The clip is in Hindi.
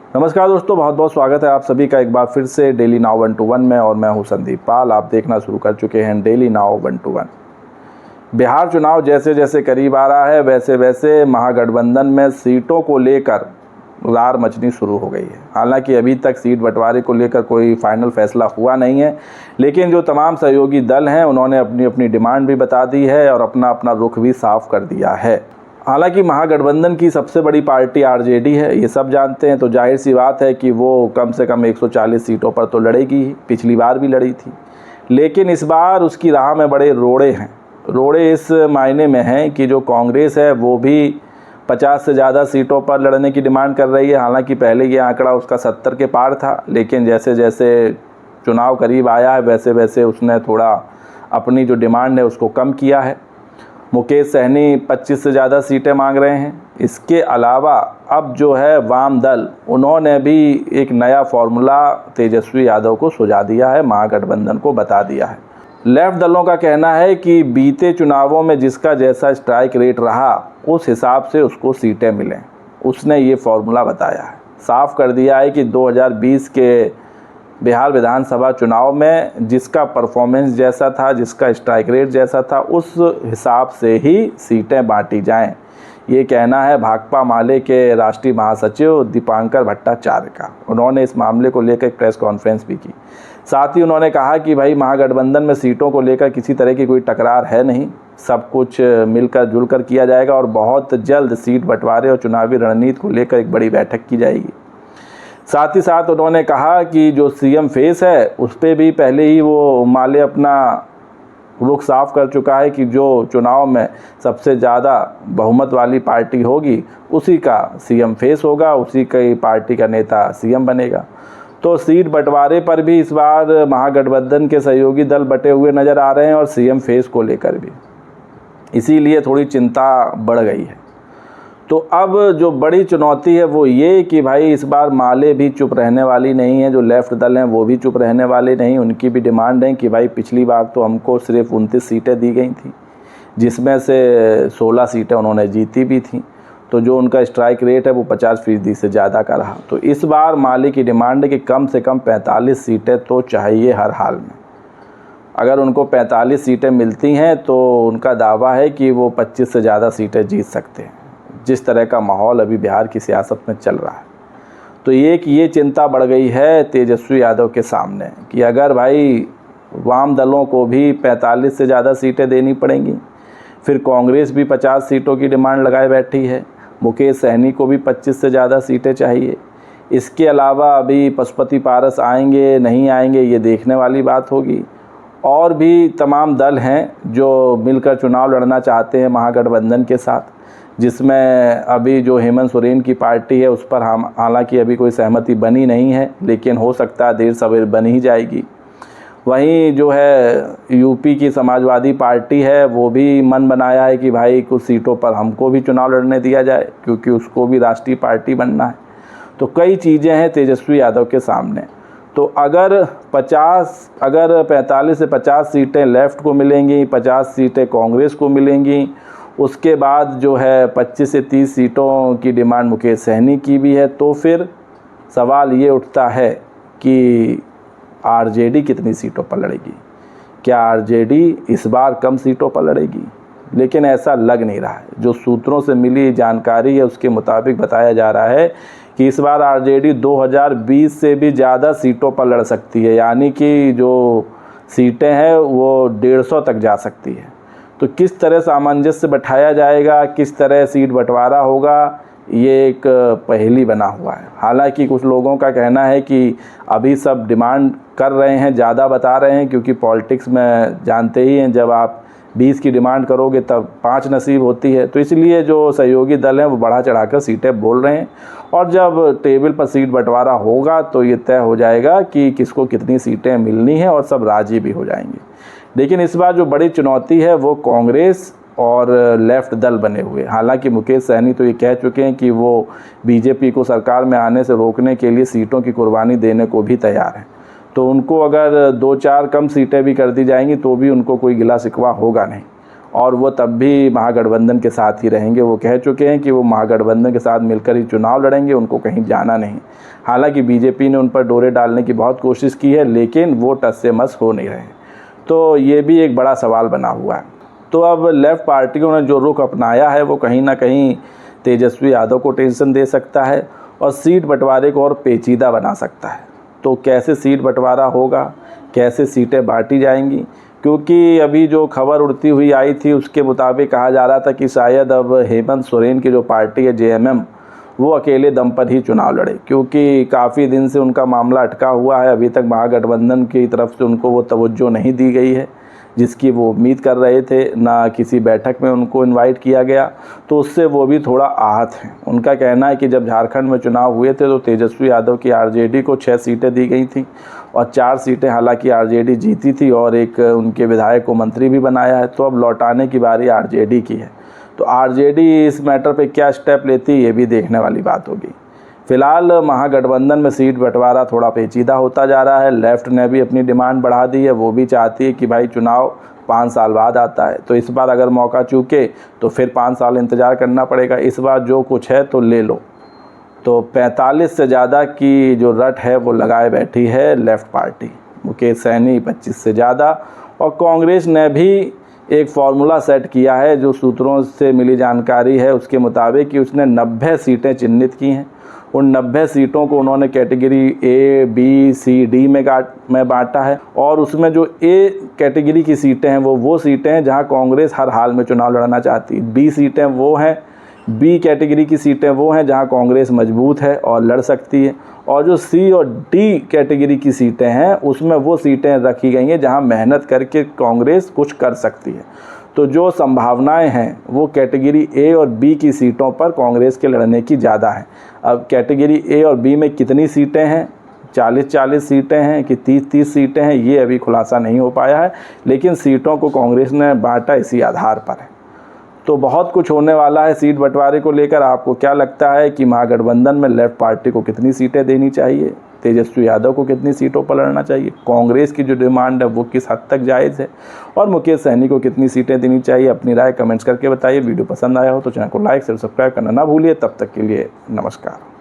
नमस्कार दोस्तों, बहुत बहुत स्वागत है आप सभी का एक बार फिर से डेली नाउ 121 में। और मैं हूं संदीप पाल। आप देखना शुरू कर चुके हैं डेली नाउ 121। बिहार चुनाव जैसे जैसे करीब आ रहा है वैसे वैसे महागठबंधन में सीटों को लेकर रार मचनी शुरू हो गई है। हालांकि अभी तक सीट बंटवारे को लेकर कोई फाइनल फैसला हुआ नहीं है, लेकिन जो तमाम सहयोगी दल हैं उन्होंने अपनी अपनी डिमांड भी बता दी है और अपना अपना रुख भी साफ कर दिया है। हालांकि महागठबंधन की सबसे बड़ी पार्टी आरजेडी है, ये सब जानते हैं, तो जाहिर सी बात है कि वो कम से कम 140 सीटों पर तो लड़ेगी ही। पिछली बार भी लड़ी थी, लेकिन इस बार उसकी राह में बड़े रोड़े हैं। रोड़े इस मायने में हैं कि जो कांग्रेस है वो भी 50 से ज़्यादा सीटों पर लड़ने की डिमांड कर रही है। हालांकि पहले ये आंकड़ा उसका 70 के पार था, लेकिन जैसे जैसे चुनाव करीब आया है वैसे वैसे उसने थोड़ा अपनी जो डिमांड है उसको कम किया है। मुकेश सहनी 25 से ज़्यादा सीटें मांग रहे हैं। इसके अलावा अब जो है वाम दल, उन्होंने भी एक नया फॉर्मूला तेजस्वी यादव को सुझा दिया है, महागठबंधन को बता दिया है। लेफ्ट दलों का कहना है कि बीते चुनावों में जिसका जैसा स्ट्राइक रेट रहा उस हिसाब से उसको सीटें मिलें। उसने ये फॉर्मूला बताया है, साफ कर दिया है कि 2020 के बिहार विधानसभा चुनाव में जिसका परफॉर्मेंस जैसा था, जिसका स्ट्राइक रेट जैसा था, उस हिसाब से ही सीटें बांटी जाएं। ये कहना है भाकपा माले के राष्ट्रीय महासचिव दीपांकर भट्टाचार्य का। उन्होंने इस मामले को लेकर एक प्रेस कॉन्फ्रेंस भी की। साथ ही उन्होंने कहा कि भाई महागठबंधन में सीटों को लेकर किसी तरह की कोई टकरार है नहीं, सब कुछ मिलकर जुलकर किया जाएगा और बहुत जल्द सीट बंटवारे और चुनावी रणनीति को लेकर एक बड़ी बैठक की जाएगी। साथ ही साथ उन्होंने कहा कि जो सीएम फेस है उस पर भी पहले ही वो माले अपना रुख साफ कर चुका है कि जो चुनाव में सबसे ज़्यादा बहुमत वाली पार्टी होगी उसी का सीएम फेस होगा, उसी की पार्टी का नेता सीएम बनेगा। तो सीट बंटवारे पर भी इस बार महागठबंधन के सहयोगी दल बटे हुए नज़र आ रहे हैं और सीएम फेस को लेकर भी, इसीलिए थोड़ी चिंता बढ़ गई है। तो अब जो बड़ी चुनौती है वो ये कि भाई इस बार माले भी चुप रहने वाली नहीं है, जो लेफ़्ट दल हैं वो भी चुप रहने वाले नहीं। उनकी भी डिमांड है कि भाई पिछली बार तो हमको सिर्फ 29 सीटें दी गई थी, जिसमें से 16 सीटें उन्होंने जीती भी थी, तो जो उनका स्ट्राइक रेट है वो 50% से ज़्यादा का रहा। तो इस बार माले की डिमांड है कि कम से कम 45 सीटें तो चाहिए हर हाल में। अगर उनको 45 सीटें मिलती हैं तो उनका दावा है कि वो 25 से ज़्यादा सीटें जीत सकते हैं, जिस तरह का माहौल अभी बिहार की सियासत में चल रहा है। तो ये चिंता बढ़ गई है तेजस्वी यादव के सामने कि अगर भाई वाम दलों को भी 45 से ज़्यादा सीटें देनी पड़ेंगी, फिर कांग्रेस भी 50 सीटों की डिमांड लगाए बैठी है, मुकेश सहनी को भी 25 से ज़्यादा सीटें चाहिए। इसके अलावा अभी पशुपति पारस आएंगे नहीं आएंगे ये देखने वाली बात होगी। और भी तमाम दल हैं जो मिलकर चुनाव लड़ना चाहते हैं महागठबंधन के साथ, जिसमें अभी जो हेमंत सोरेन की पार्टी है उस पर हालांकि अभी कोई सहमति बनी नहीं है, लेकिन हो सकता है देर सवेर बन ही जाएगी। वहीं जो है यूपी की समाजवादी पार्टी है वो भी मन बनाया है कि भाई कुछ सीटों पर हमको भी चुनाव लड़ने दिया जाए, क्योंकि उसको भी राष्ट्रीय पार्टी बनना है। तो कई चीज़ें हैं तेजस्वी यादव के सामने। तो अगर 45 से 50 सीटें लेफ़्ट को मिलेंगी, 50 सीटें कांग्रेस को मिलेंगी, उसके बाद जो है 25 से 30 सीटों की डिमांड मुकेश सहनी की भी है, तो फिर सवाल ये उठता है कि आरजेडी कितनी सीटों पर लड़ेगी। क्या आरजेडी इस बार कम सीटों पर लड़ेगी? लेकिन ऐसा लग नहीं रहा है। जो सूत्रों से मिली जानकारी है उसके मुताबिक बताया जा रहा है कि इस बार आरजेडी 2020 से भी ज़्यादा सीटों पर लड़ सकती है, यानी कि जो सीटें हैं वो 150 तक जा सकती है। तो किस तरह सामंजस्य बैठाया जाएगा, किस तरह सीट बंटवारा होगा, ये एक पहेली बना हुआ है। हालांकि कुछ लोगों का कहना है कि अभी सब डिमांड कर रहे हैं, ज़्यादा बता रहे हैं, क्योंकि पॉलिटिक्स में जानते ही हैं जब आप 20 की डिमांड करोगे तब 5 नसीब होती है। तो इसलिए जो सहयोगी दल हैं वो बढ़ा चढ़ाकर सीटें बोल रहे हैं, और जब टेबल पर सीट बंटवारा होगा तो ये तय हो जाएगा कि किसको कितनी सीटें मिलनी है और सब राजी भी हो जाएंगे। लेकिन इस बार जो बड़ी चुनौती है वो कांग्रेस और लेफ़्ट दल बने हुए। हालांकि मुकेश सहनी तो ये कह चुके हैं कि वो बीजेपी को सरकार में आने से रोकने के लिए सीटों की कुर्बानी देने को भी तैयार हैं। तो उनको अगर 2-4 कम सीटें भी कर दी जाएंगी तो भी उनको कोई गिला शिकवा होगा नहीं। और वो तब भी महागठबंधन के साथ ही रहेंगे। वो कह चुके हैं कि वो महागठबंधन के साथ मिलकर ही चुनाव लड़ेंगे, उनको कहीं जाना नहीं। हालांकि बीजेपी ने उन पर डोरे डालने की बहुत कोशिश की है, लेकिन वो टस से मस हो नहीं रहे। तो ये भी एक बड़ा सवाल बना हुआ है। तो अब लेफ्ट पार्टियों ने जो रुख अपनाया है वो कहीं ना कहीं तेजस्वी यादव को टेंशन दे सकता है और सीट बंटवारे को और पेचीदा बना सकता है। तो कैसे सीट बंटवारा होगा, कैसे सीटें बांटी जाएंगी, क्योंकि अभी जो खबर उड़ती हुई आई थी उसके मुताबिक कहा जा रहा था कि शायद अब हेमंत सोरेन की जो पार्टी है जेएमएम, वो अकेले दम पर ही चुनाव लड़े, क्योंकि काफ़ी दिन से उनका मामला अटका हुआ है। अभी तक महागठबंधन की तरफ से उनको वो तवज्जो नहीं दी गई है जिसकी वो उम्मीद कर रहे थे, ना किसी बैठक में उनको इनवाइट किया गया, तो उससे वो भी थोड़ा आहत हैं। उनका कहना है कि जब झारखंड में चुनाव हुए थे तो तेजस्वी यादव की आरजेडी को 6 सीटें दी गई थी और 4 सीटें हालांकि आरजेडी जीती थी और एक उनके विधायक को मंत्री भी बनाया है। तो अब लौटाने की बारी आरजेडी की है। तो आरजेडी इस मैटर पे क्या स्टेप लेती है ये भी देखने वाली बात होगी। फिलहाल महागठबंधन में सीट बंटवारा थोड़ा पेचीदा होता जा रहा है। लेफ्ट ने भी अपनी डिमांड बढ़ा दी है, वो भी चाहती है कि भाई चुनाव 5 साल बाद आता है, तो इस बार अगर मौका चूके तो फिर 5 साल इंतज़ार करना पड़ेगा। इस बार जो कुछ है तो ले लो। तो 45 से ज़्यादा की जो रट है वो लगाए बैठी है लेफ़्ट पार्टी। मुकेश सहनी 25 से ज़्यादा, और कांग्रेस ने भी एक फार्मूला सेट किया है। जो सूत्रों से मिली जानकारी है उसके मुताबिक कि उसने 90 सीटें चिन्हित की हैं। उन 90 सीटों को उन्होंने category A, B, C, D में बांटा है, और उसमें जो ए कैटेगरी की सीटें हैं वो सीटें हैं जहां कांग्रेस हर हाल में चुनाव लड़ना चाहती है। बी सीटें वो हैं, बी कैटेगरी की सीटें वो हैं जहां कांग्रेस मजबूत है और लड़ सकती है, और जो सी और डी कैटेगरी की सीटें हैं उसमें वो सीटें रखी गई हैं जहां मेहनत करके कांग्रेस कुछ कर सकती है। तो जो संभावनाएं हैं वो कैटेगरी ए और बी की सीटों पर कांग्रेस के लड़ने की ज़्यादा है। अब कैटेगरी ए और बी में कितनी सीटें हैं, 40-40 सीटें हैं कि 30-30 सीटें हैं, ये अभी खुलासा नहीं हो पाया है, लेकिन सीटों को कांग्रेस ने बांटा इसी आधार पर है। तो बहुत कुछ होने वाला है सीट बंटवारे को लेकर। आपको क्या लगता है कि महागठबंधन में लेफ्ट पार्टी को कितनी सीटें देनी चाहिए, तेजस्वी यादव को कितनी सीटों पर लड़ना चाहिए, कांग्रेस की जो डिमांड है वो किस हद तक जायज़ है, और मुकेश सहनी को कितनी सीटें देनी चाहिए? अपनी राय कमेंट्स करके बताइए। वीडियो पसंद आया हो तो चैनल को लाइक शेयर सब्सक्राइब करना ना भूलिए। तब तक के लिए नमस्कार।